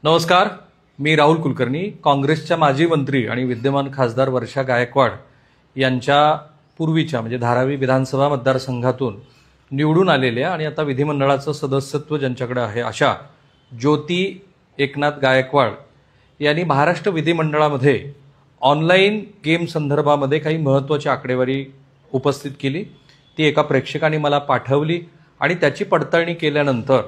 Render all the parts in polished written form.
नमस्कार, मी राहुल कुलकर्णी. काँग्रेसच्या माजी मंत्री आणि विद्यमान खासदार वर्षा गायकवाड यांच्या पूर्वीच्या म्हणजे धारावी विधानसभा मतदारसंघातून निवडून आलेल्या आणि आता विधिमंडळाचं सदस्यत्व ज्यांच्याकडे आहे अशा ज्योती एकनाथ गायकवाड यांनी महाराष्ट्र विधिमंडळामध्ये ऑनलाईन गेम संदर्भामध्ये काही महत्त्वाची आकडेवारी उपस्थित केली. ती एका प्रेक्षकाने मला पाठवली आणि त्याची पडताळणी केल्यानंतर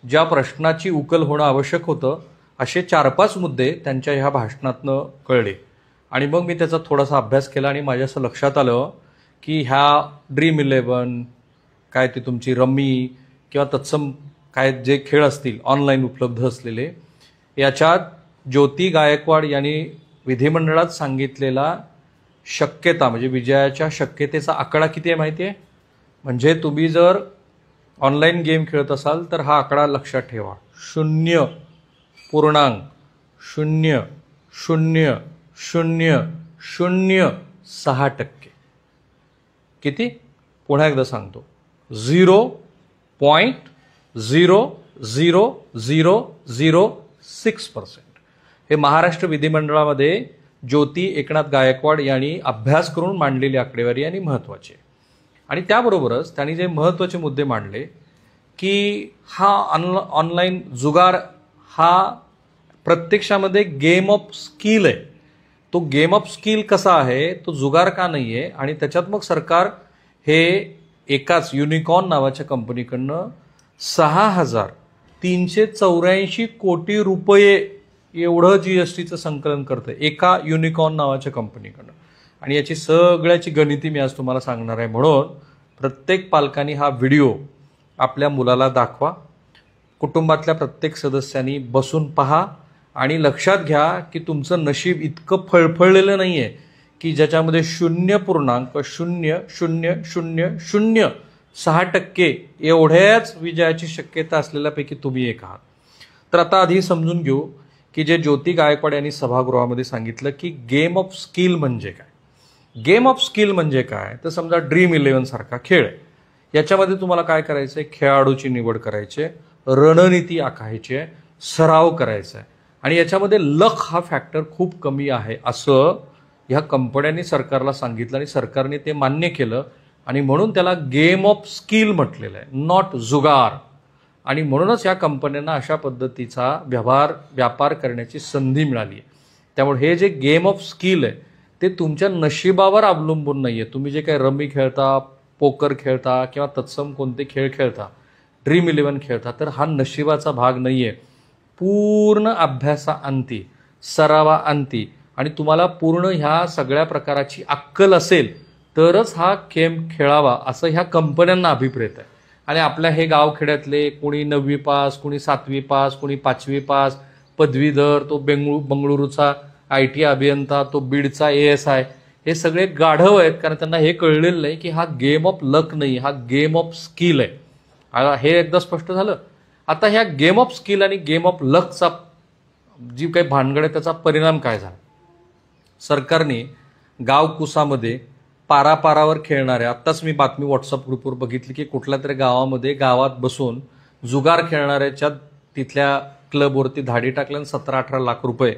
ज्या प्रश्नाची उकल होणं आवश्यक होतं असे 4-5 मुद्दे त्यांच्या ह्या भाषणातनं कळले आणि मग मी त्याचा थोडासा अभ्यास केला आणि माझ्या असं लक्षात आलं की ह्या ड्रीम11 काय ती तुमची रम्मी किंवा तत्सम काय जे खेळ असतील ऑनलाईन उपलब्ध असलेले याच्यात ज्योती गायकवाड यांनी विधिमंडळात सांगितलेला शक्यता म्हणजे विजयाच्या शक्यतेचा आकडा किती आहे माहिती आहे? म्हणजे तुम्ही जर ऑनलाईन गेम खेळत असाल तर हा आकडा लक्षात ठेवा, 0.000006%. किती? पुन्हा एकदा सांगतो, 0.000006%. हे महाराष्ट्र विधिमंडळामध्ये ज्योती एकनाथ गायकवाड यांनी अभ्यास करून मांडलेली आकडेवारी आणि महत्त्वाची. आणि त्याबरोबरच त्यांनी जे महत्त्वाचे मुद्दे मांडले की हा ऑनलाईन जुगार हा प्रत्यक्षामध्ये गेम ऑफ स्किल आहे. तो गेम ऑफ स्किल कसा आहे, तो जुगार का नाही आहे. आणि त्याच्यात मग सरकार हे एकाच युनिकॉर्न नावाच्या कंपनीकडनं 6,384 कोटी रुपये एवढं GSTचं संकलन करतं एका युनिकॉर्न नावाच्या कंपनीकडनं. आणि याची सगळ्याची गणिती मी आज तुम्हाला सांगणार आहे. म्हणून प्रत्येक पालकांनी हा व्हिडिओ आपल्या मुलाला दाखवा, कुटुंबातल्या प्रत्येक सदस्यांनी बसून पहा आणि लक्षात घ्या की तुमचं नशीब इतकं फळफळलेलं नाही आहे की ज्याच्यामध्ये 0.000006% एवढ्याच विजयाची शक्यता असलेल्यापैकी तुम्ही एक आहात. तर आता आधी समजून घेऊ की जे ज्योती गायकवाड यांनी सभागृहामध्ये सांगितलं की गेम ऑफ स्किल म्हणजे काय. गेम ऑफ स्किल म्हणजे काय तर समजा ड्रीम11 सारखा खेळ आहे. याच्यामध्ये तुम्हाला काय करायचं आहे, खेळाडूची निवड करायची आहे, रणनीती आखायची आहे, सराव करायचा आहे आणि याच्यामध्ये लक हा फॅक्टर खूप कमी आहे असं ह्या कंपन्यांनी सरकारला सांगितलं आणि सरकारने ते मान्य केलं आणि म्हणून त्याला गेम ऑफ स्किल म्हटलेलं आहे, नॉट जुगार. आणि म्हणूनच या कंपन्यांना अशा पद्धतीचा व्यापार करण्याची संधी मिळाली आहे. त्यामुळे हे जे गेम ऑफ स्किल आहे ते तुमच्या नशिबावर अवलंबून नाही आहे. तुम्ही जे काही रम्मी खेळता, पोकर खेळता किंवा तत्सम कोणते खेळ खेळता, ड्रीम11 खेळता, तर हा नशिबाचा भाग नाही आहे. पूर्ण अभ्यासाअंती, सरावाअंती आणि तुम्हाला पूर्ण ह्या सगळ्या प्रकाराची अक्कल असेल तरच हा गेम खेळावा असं ह्या कंपन्यांना अभिप्रेत आहे. आणि आपल्या हे गावखेड्यातले कोणी 9वी पास, कोणी 7वी पास, कोणी 5वी पास, पदवीधर, तो बंगळुरूचा IT अभियंता, तो बीडचा ASI, हे सगळे गाढव आहेत कारण त्यांना हे कळलेलं नाही की हा गेम ऑफ लक नाही, हा गेम ऑफ स्किल आहे. हे एकदा स्पष्ट झालं. आता ह्या गेम ऑफ स्किल आणि गेम ऑफ लकचा जी काही भानगड आहे त्याचा परिणाम काय झाला. सरकारने गावकुसामध्ये पारापारावर खेळणाऱ्या, आत्ताच मी बातमी व्हॉट्सअप ग्रुपवर बघितली की कुठल्या तरी गावात बसून जुगार खेळणाऱ्याच्या तिथल्या क्लबवरती धाडी टाकल्या 17-18 लाख रुपये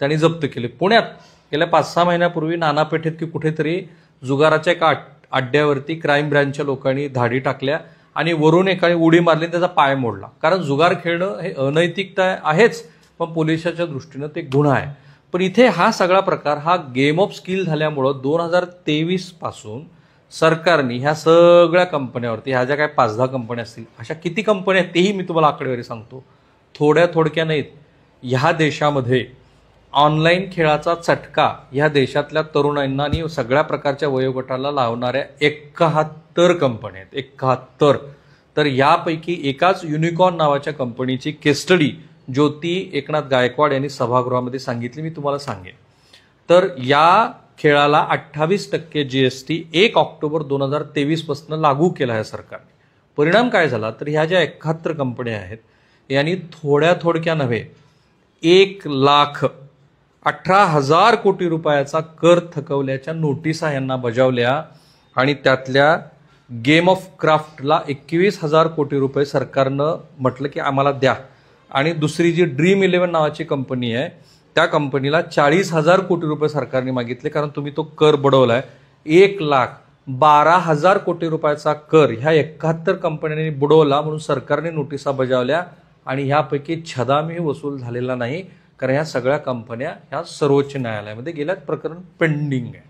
त्यांनी जप्त केले. पुण्यात गेल्या 5-6 महिन्यापूर्वी नानापेठेत की कुठेतरी जुगाराच्या एका अड्ड्यावरती क्राईम ब्रँचच्या लोकांनी धाडी टाकल्या आणि वरून एकाने उडी मारली, त्याचा पाय मोडला. कारण जुगार खेळणं हे अनैतिकता आहेच पण पोलिसाच्या दृष्टीनं ते गुन्हा आहे. पण इथे हा सगळा प्रकार हा गेम ऑफ स्किल झाल्यामुळं 2023 पासून सरकारने ह्या सगळ्या कंपन्यावरती, ह्या ज्या काय 5-10 कंपन्या असतील, अशा किती कंपन्या आहेत तेही मी तुम्हाला आकडेवारी सांगतो, थोड्या नाहीत. ह्या देशामध्ये ऑनलाईन खेळाचा चटका ह्या देशातल्या तरुणांना आणि सगळ्या प्रकारच्या वयोगटाला लावणाऱ्या 71 कंपन्या आहेत, 71. तर यापैकी एकाच युनिकॉर्न नावाच्या कंपनीची केस स्टडी ज्योती एकनाथ गायकवाड यांनी सभागृहामध्ये सांगितली, मी तुम्हाला सांगेन. तर या खेळाला 28% GST 1 ऑक्टोबर 2023 पासून लागू केला आहे सरकारने. परिणाम काय झाला तर ह्या ज्या 71 कंपन्या आहेत यांनी थोड्या नव्हे 1,18,000 कोटी रुपयाचा कर थकवल्याच्या नोटिसा यांना बजावल्या आणि त्यातल्या गेम ऑफ क्राफ्टला 21,000 कोटी रुपये सरकारनं म्हटलं की आम्हाला द्या. आणि दुसरी जी Dream11 नावाची कंपनी आहे त्या कंपनीला 40,000 कोटी रुपये सरकारने मागितले, कारण तुम्ही तो कर बुडवलाय. 1,12,000 कोटी रुपयाचा कर ह्या 71 कंपन्यांनी बुडवला, म्हणून सरकारने नोटिसा बजावल्या आणि ह्यापैकी छदामही वसूल झालेला नाही, कारण ह्या सगळ्या कंपन्या ह्या सर्वोच्च न्यायालयामध्ये गेल्यात, प्रकरण पेंडिंग आहे.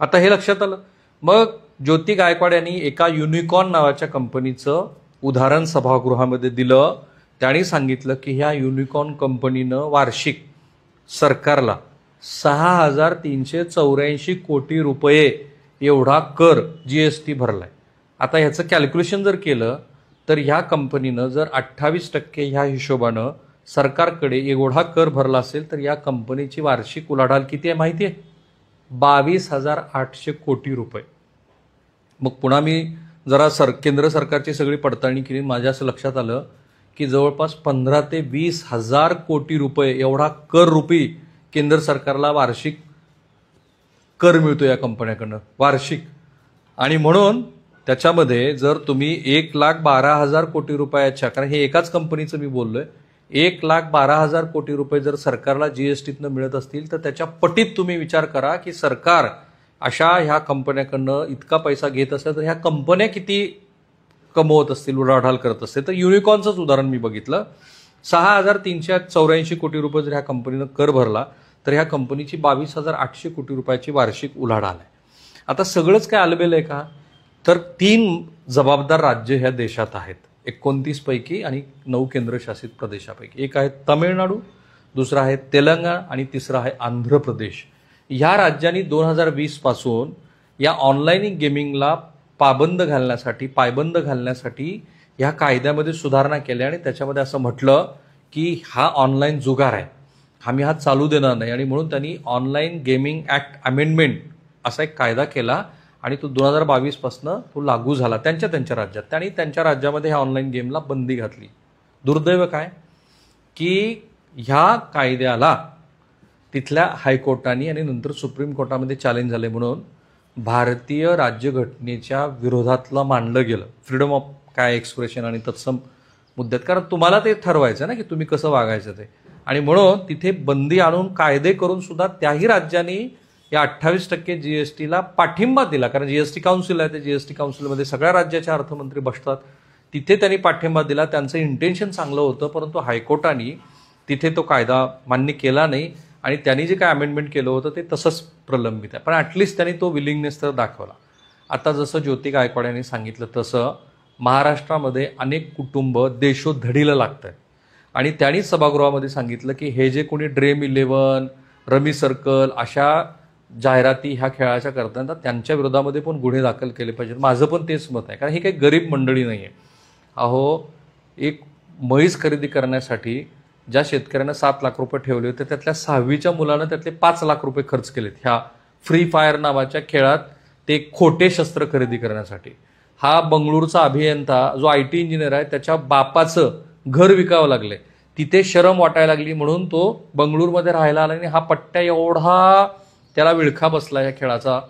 आता हे लक्षात आलं. मग ज्योती गायकवाड यांनी एका युनिकॉर्न नावाच्या कंपनीचं उदाहरण सभागृहामध्ये दिलं. त्यांनी सांगितलं की ह्या युनिकॉर्न कंपनीनं वार्षिक सरकारला 6,384 कोटी रुपये एवढा कर GST भरलाय. आता ह्याचं कॅल्क्युलेशन जर केलं तर ह्या कंपनीनं जर 28% ह्या हिशोबानं सरकारकडे एवढा कर भरला असेल तर या कंपनीची वार्षिक उलाढाल किती आहे माहिती आहे? 22,800 कोटी रुपये. मग पुन्हा मी जरा केंद्र सरकारची सगळी पडताळणी केली. माझ्या असं लक्षात आलं की जवळपास 15,000 ते 20,000 कोटी रुपये एवढा कर रुपी केंद्र सरकारला वार्षिक कर मिळतो या कंपन्याकडनं वार्षिक. आणि म्हणून त्याच्यामध्ये जर तुम्ही 1,12,000 कोटी रुपयाच्या, कारण हे एकाच कंपनीचं मी बोललोय, 1,12,000 कोटी रुपये जर सरकारला GSTतनं मिळत असतील तर त्याच्या पटीत तुम्ही विचार करा की सरकार अशा ह्या कंपन्याकडनं इतका पैसा घेत असेल तर ह्या कंपन्या किती कमवत असतील, उलाढाल करत असतील. तर युनिकॉर्नचंच उदाहरण मी बघितलं. 6,384 कोटी रुपये जर ह्या कंपनीनं कर भरला तर ह्या कंपनीची 22,800 कोटी रुपयाची वार्षिक उलाढाल आहे. आता सगळंच काय आलबेल आहे का? तर 3 जबाबदार राज्य ह्या देशात आहेत 29 पैकी आणि 9 केंद्रशासित प्रदेशापैकी. एक आहे तमिळनाडू, दुसरा आहे तेलंगणा आणि तिसरा आहे आंध्र प्रदेश. ह्या राज्यांनी 2020 पासून या ऑनलाईन गेमिंगला पायबंद घालण्यासाठी ह्या कायद्यामध्ये सुधारणा केल्या आणि त्याच्यामध्ये असं म्हटलं की हा ऑनलाईन जुगार आहे, आम्ही हा चालू देणार नाही. आणि म्हणून त्यांनी ऑनलाईन गेमिंग ॲक्ट अमेंडमेंट असा एक कायदा केला आणि तो 2022 पासून तो लागू झाला त्यांच्या राज्यात. त्यांनी त्यांच्या राज्यामध्ये ह्या ऑनलाईन गेमला बंदी घातली. दुर्दैव काय की ह्या कायद्याला तिथल्या हायकोर्टाने आणि नंतर सुप्रीम कोर्टामध्ये चॅलेंज झाले, म्हणून भारतीय राज्यघटनेच्या विरोधातलं मानलं गेलं. फ्रीडम ऑफ काय एक्सप्रेशन आणि तत्सम मुद्द्यात, कारण तुम्हाला ते ठरवायचं ना की तुम्ही कसं वागायचं ते. आणि म्हणून तिथे बंदी आणून कायदे करून सुद्धा त्याही राज्यांनी या 28% GSTला पाठिंबा दिला, कारण GST काउन्सिल आहे, ते GST काउन्सिलमध्ये सगळ्या राज्याचे अर्थमंत्री बसतात. तिथे त्यांनी पाठिंबा दिला. त्यांचं इंटेन्शन चांगलं होतं, परंतु हायकोर्टाने तिथे तो कायदा मान्य केला नाही आणि त्यांनी जे काय अमेंडमेंट केलं होतं ते तसंच प्रलंबित आहे. पण ॲटलिस्ट त्यांनी तो विलिंगनेस तर दाखवला. आता जसं ज्योती गायकवाड यांनी सांगितलं तसं महाराष्ट्रामध्ये अनेक कुटुंब देशोधडीला लागत आहेत आणि त्यांनी सभागृहामध्ये सांगितलं की हे जे कोणी Dream11, रमी सर्कल अशा जाहिराती ह्या खेळाच्या करतात त्यांच्या विरोधामध्ये पण गुन्हे दाखल केले पाहिजेत. माझं पण तेच मत आहे, कारण ही काही गरीब मंडळी नाही आहे. अहो, एक म्हैस खरेदी करण्यासाठी ज्या शेतकऱ्यांना 7 लाख रुपये ठेवले होते त्यातल्या 6वीच्या मुलानं त्यातले 5 लाख रुपये खर्च केलेत ह्या फ्री फायर नावाच्या खेळात, ते खोटे शस्त्र खरेदी करण्यासाठी. हा बंगळूरचा अभियंता जो IT इंजिनियर आहे त्याच्या बापाचं घर विकावं लागले, तिथे शरम वाटायला लागली म्हणून तो बंगळूरमध्ये राहायला आला आणि हा पट्ट्या एवढा त्याला विळखा बसला या खेळाचा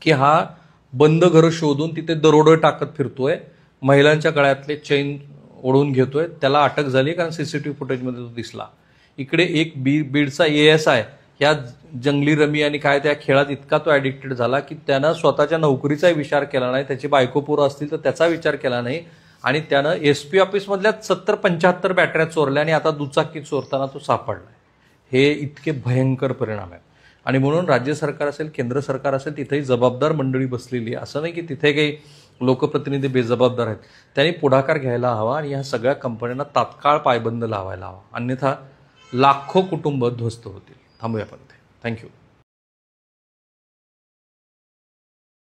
की हा बंद घरं शोधून तिथे दरोडे टाकत फिरतोय, महिलांच्या गळ्यातले चैन ओढून घेतोय. त्याला अटक झाली कारण CCTV फुटेजमध्ये तो दिसला. इकडे एक बीडचा ASI ह्या जंगली रमी आणि काय त्या खेळात इतका तो ॲडिक्टेड झाला की त्यानं स्वतःच्या नोकरीचाही विचार केला नाही, त्याची बायको पोरं असतील तर त्याचा विचार केला नाही आणि त्यानं SP ऑफिसमधल्या 70-75 बॅटऱ्या चोरल्या आणि आता दुचाकी चोरताना तो सापडला. हे इतके भयंकर परिणाम आहेत. आणि म्हणून राज्य सरकार असेल, केंद्र सरकार असेल, तिथेही जबाबदार मंडळी बसलेली आहे. असं नाही की तिथे काही लोकप्रतिनिधी बेजबाबदार आहेत. त्यांनी पुढाकार घ्यायला हवा आणि ह्या सगळ्या कंपन्यांना तात्काळ पायबंद लावायला हवा, अन्यथा लाखो कुटुंब ध्वस्त होतील. थांबूया आपण इथे. थँक्यू.